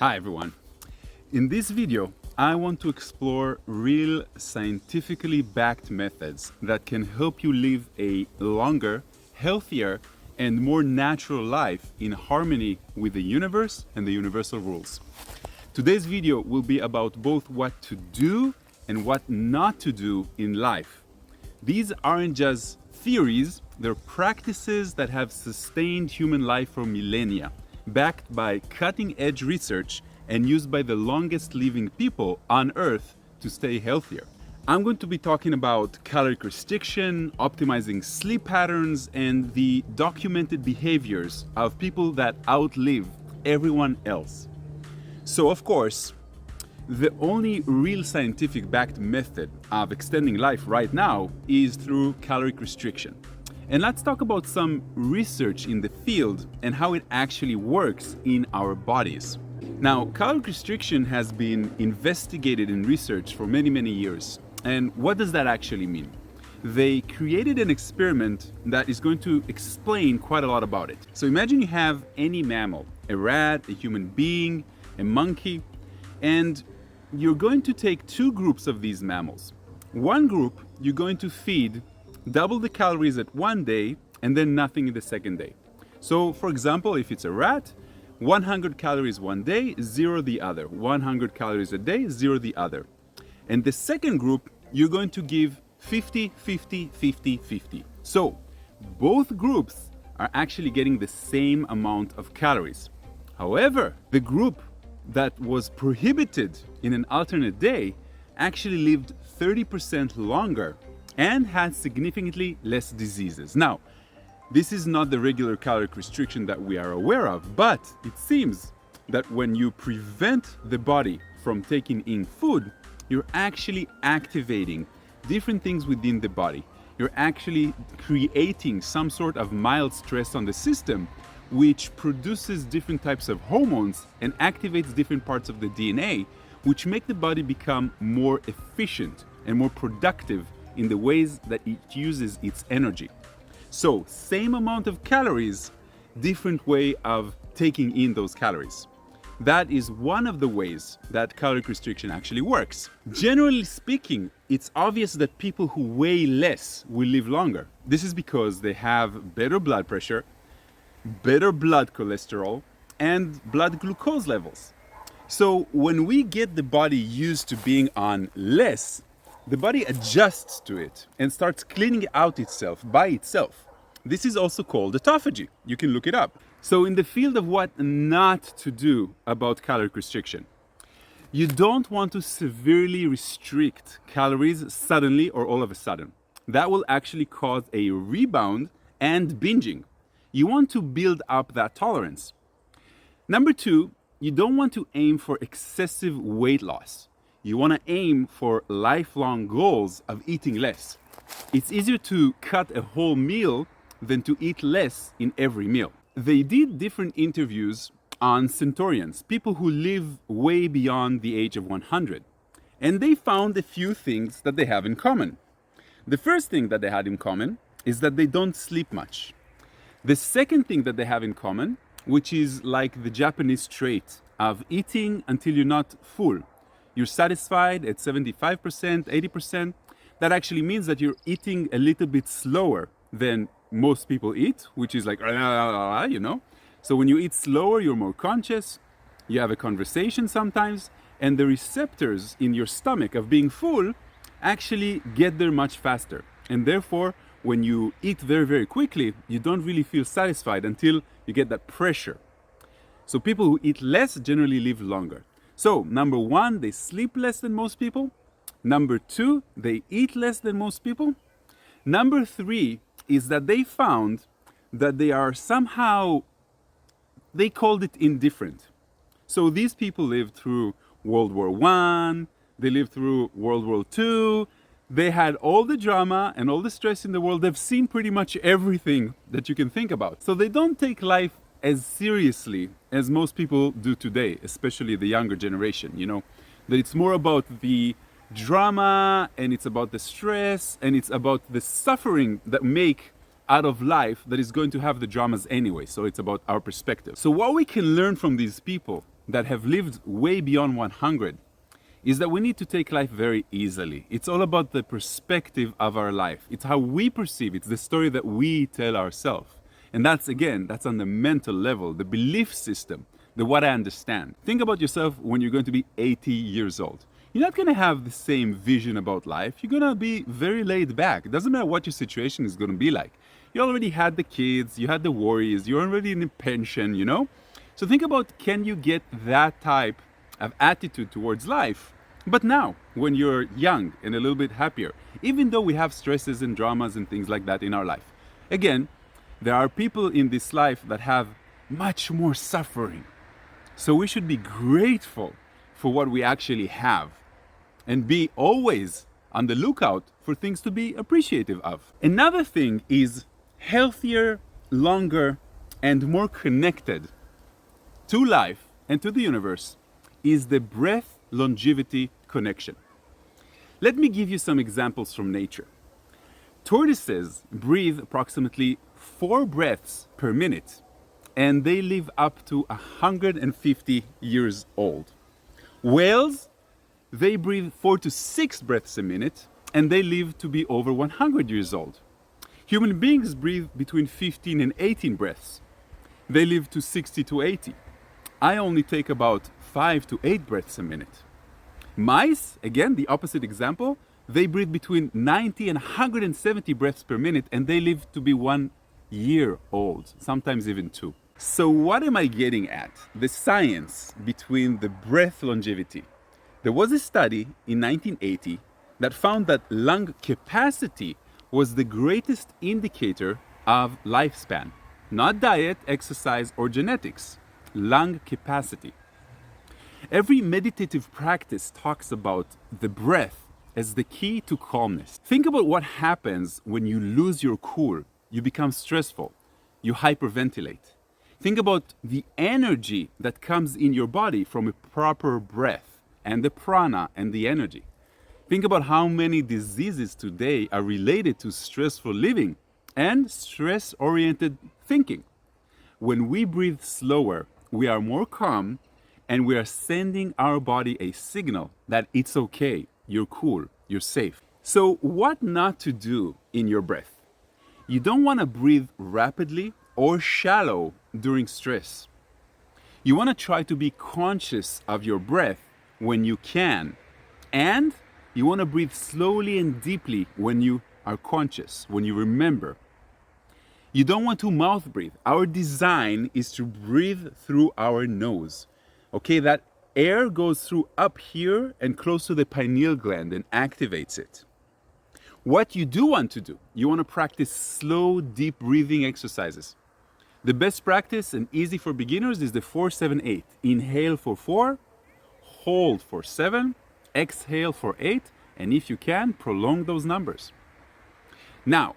Hi everyone. In this video, I want to explore real scientifically backed methods that can help you live a longer, healthier, and more natural life in harmony with the universe and the universal rules. Today's video will be about both what to do and what not to do in life. These aren't just theories, they're practices that have sustained human life for millennia, backed by cutting-edge research and used by the longest living people on Earth to stay healthier. I'm going to be talking about caloric restriction, optimizing sleep patterns, and the documented behaviors of people that outlive everyone else. So, of course, the only real scientific backed method of extending life right now is through caloric restriction. And let's talk about some research in the field and how it actually works in our bodies. Now, caloric restriction has been investigated in research for many years. And what does that actually mean? They created an experiment that is going to explain quite a lot about it. So imagine you have any mammal, a rat, a human being, a monkey, and you're going to take two groups of these mammals. One group, you're going to feed double the calories at one day and then nothing in the second day. So for example, if it's a rat, 100 calories one day, zero the other. 100 calories a day, zero the other. And the second group, you're going to give 50, 50, 50, 50. So both groups are actually getting the same amount of calories. However, the group that was prohibited in an alternate day actually lived 30% longer and had significantly less diseases. Now, this is not the regular caloric restriction that we are aware of, but it seems that when you prevent the body from taking in food, you're actually activating different things within the body. You're actually creating some sort of mild stress on the system, which produces different types of hormones and activates different parts of the DNA, which make the body become more efficient and more productive in the ways that it uses its energy. So, same amount of calories, different way of taking in those calories. That is one of the ways that caloric restriction actually works. Generally speaking, it's obvious that people who weigh less will live longer. This is because they have better blood pressure, better blood cholesterol, and blood glucose levels. So when we get the body used to being on less, the body adjusts to it and starts cleaning out itself by itself. This is also called autophagy. You can look it up. So in the field of what not to do about caloric restriction, you don't want to severely restrict calories suddenly or all of a sudden. That will actually cause a rebound and binging. You want to build up that tolerance. Number two, you don't want to aim for excessive weight loss. You want to aim for lifelong goals of eating less. It's easier to cut a whole meal than to eat less in every meal. They did different interviews on centurions, people who live way beyond the age of 100. And they found a few things that they have in common. The first thing that they had in common is that they don't sleep much. The second thing that they have in common, which is like the Japanese trait of eating until you're not full. You're satisfied at 75%, 80%. That actually means that you're eating a little bit slower than most people eat, which is like, you know. So when you eat slower, you're more conscious, you have a conversation sometimes, and the receptors in your stomach of being full actually get there much faster. And therefore, when you eat very quickly, you don't really feel satisfied until you get that pressure. So people who eat less generally live longer. So number one, they sleep less than most people. Number two, they eat less than most people. Number three is that they found that they are somehow, they called it indifferent. So these people lived through World War I, they lived through World War II, they had all the drama and all the stress in the world. They've seen pretty much everything that you can think about. So they don't take life as seriously as most people do today, especially the younger generation, you know, that it's more about the drama and it's about the stress and it's about the suffering that make out of life that is going to have the dramas anyway. So it's about our perspective. So what we can learn from these people that have lived way beyond 100 is that we need to take life very easily. It's all about the perspective of our life. It's how we perceive it. It's the story that we tell ourselves. And that's, again, that's on the mental level, the belief system, the what I understand. Think about yourself when you're going to be 80 years old. You're not going to have the same vision about life. You're going to be very laid back. It doesn't matter what your situation is going to be like. You already had the kids, you had the worries, you're already in a pension, you know? So think about, can you get that type of attitude towards life, but now, when you're young and a little bit happier, even though we have stresses and dramas and things like that in our life. Again, there are people in this life that have much more suffering. So we should be grateful for what we actually have and be always on the lookout for things to be appreciative of. Another thing is healthier, longer, and more connected to life and to the universe is the breath longevity connection. Let me give you some examples from nature. Tortoises breathe approximately 4 breaths per minute, and they live up to 150 years old. Whales, they breathe 4 to 6 breaths a minute, and they live to be over 100 years old. Human beings breathe between 15 and 18 breaths. They live to 60 to 80. I only take about 5 to 8 breaths a minute. Mice, again, the opposite example, they breathe between 90 and 170 breaths per minute, and they live to be 1 year old, sometimes even 2. So what am I getting at? The science between the breath longevity. There was a study in 1980 that found that lung capacity was the greatest indicator of lifespan. Not diet, exercise, or genetics. Lung capacity. Every meditative practice talks about the breath as the key to calmness. Think about what happens when you lose your cool. You become stressful. You hyperventilate. Think about the energy that comes in your body from a proper breath and the prana and the energy. Think about how many diseases today are related to stressful living and stress-oriented thinking. When we breathe slower, we are more calm, and we are sending our body a signal that it's okay, you're cool, you're safe. So what not to do in your breath? You don't want to breathe rapidly or shallow during stress. You want to try to be conscious of your breath when you can, and you want to breathe slowly and deeply when you are conscious, when you remember. You don't want to mouth breathe. Our design is to breathe through our nose. Okay, that air goes through up here and close to the pineal gland and activates it. What you do want to do, you want to practice slow, deep breathing exercises. The best practice and easy for beginners is the 4-7-8. Inhale for 4, hold for 7, exhale for 8, and if you can, prolong those numbers. Now,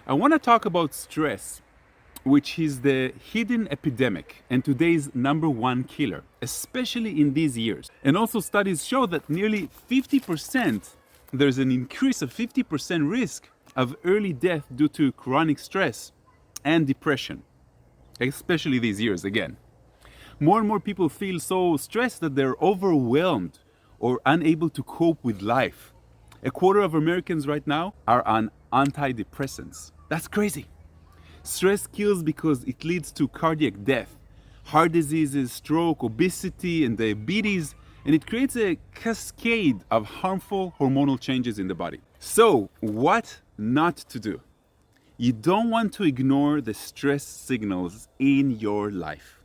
I want to talk about stress, which is the hidden epidemic and today's #1 killer, especially in these years. And also studies show that nearly 50%, there's an increase of 50% risk of early death due to chronic stress and depression, especially these years again. More and more people feel so stressed that they're overwhelmed or unable to cope with life. 1/4 of Americans right now are on antidepressants. That's crazy. Stress kills because it leads to cardiac death, heart diseases, stroke, obesity, and diabetes, and it creates a cascade of harmful hormonal changes in the body. So, what not to do? You don't want to ignore the stress signals in your life.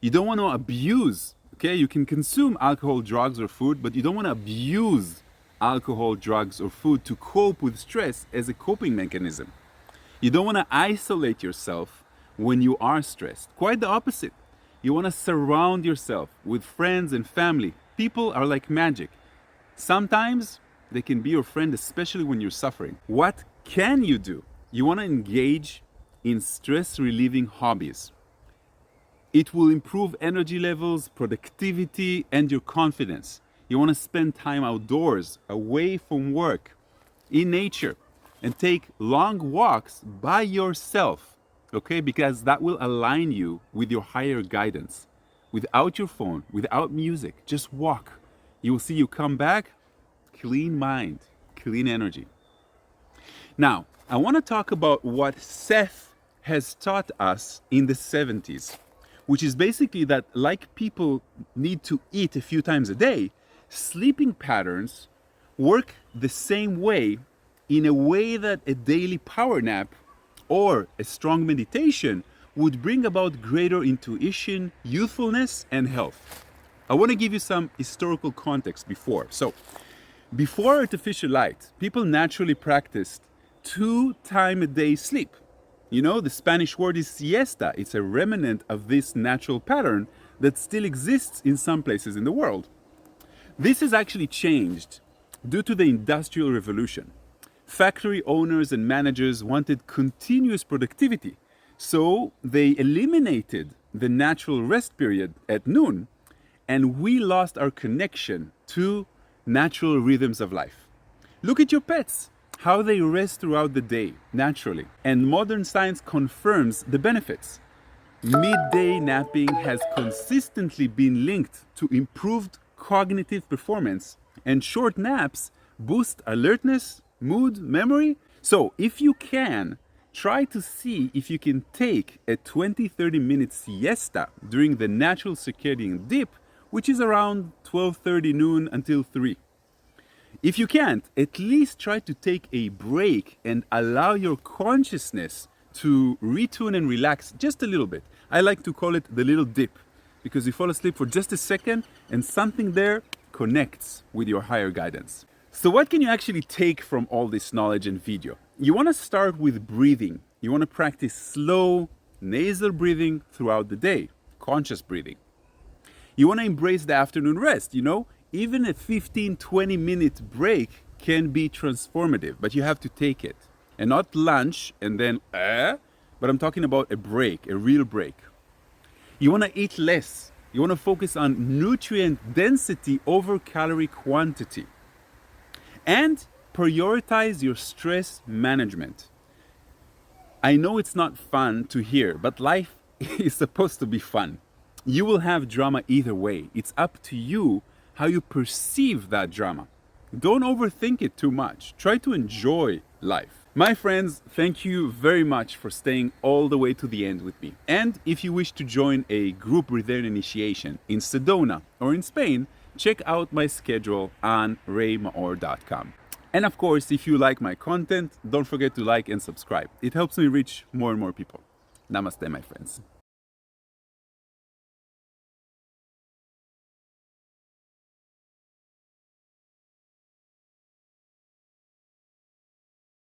You don't want to abuse, okay? You can consume alcohol, drugs, or food, but you don't want to abuse alcohol, drugs, or food to cope with stress as a coping mechanism. You don't want to isolate yourself when you are stressed. Quite the opposite. You want to surround yourself with friends and family. People are like magic. Sometimes they can be your friend, especially when you're suffering. What can you do? You want to engage in stress-relieving hobbies. It will improve energy levels, productivity, and your confidence. You want to spend time outdoors, away from work, in nature, and take long walks by yourself, okay? Because that will align you with your higher guidance. without your phone, without music. Just walk. You will see you come back, clean mind, clean energy. Now, I want to talk about what Seth has taught us in the 70s, which is basically that like people need to eat a few times a day, sleeping patterns work the same way, in a way that a daily power nap or a strong meditation would bring about greater intuition, youthfulness, and health. I want to give you some historical context before. So, before artificial light, people naturally practiced 2-time-a-day sleep. You know, the Spanish word is siesta. It's a remnant of this natural pattern that still exists in some places in the world. This has actually changed due to the Industrial Revolution. Factory owners and managers wanted continuous productivity, so they eliminated the natural rest period at noon, and we lost our connection to natural rhythms of life. Look at your pets, how they rest throughout the day, naturally. And modern science confirms the benefits. Midday napping has consistently been linked to improved cognitive performance, and short naps boost alertness, mood, memory. So if you can, try to see if you can take a 20-30 minute siesta during the natural circadian dip, which is around 12:30 noon until 3. If you can't, at least try to take a break and allow your consciousness to retune and relax just a little bit. I like to call it the little dip, because you fall asleep for just a second and something there connects with your higher guidance. So what can you actually take from all this knowledge and video? You want to start with breathing. You want to practice slow nasal breathing throughout the day, conscious breathing. You want to embrace the afternoon rest. You know, even a 15-20 minute break can be transformative, but you have to take it. And not lunch and then, but I'm talking about a break, a real break. You want to eat less. You want to focus on nutrient density over calorie quantity. And prioritize your stress management. I know it's not fun to hear, but life is supposed to be fun. You will have drama either way. It's up to you how you perceive that drama. Don't overthink it too much. Try to enjoy life. My friends, thank you very much for staying all the way to the end with me. And if you wish to join a group Breathe initiation in Sedona or in Spain, check out my schedule on raymaor.com. And of course, if you like my content, don't forget to like and subscribe. It helps me reach more and more people. Namaste, my friends.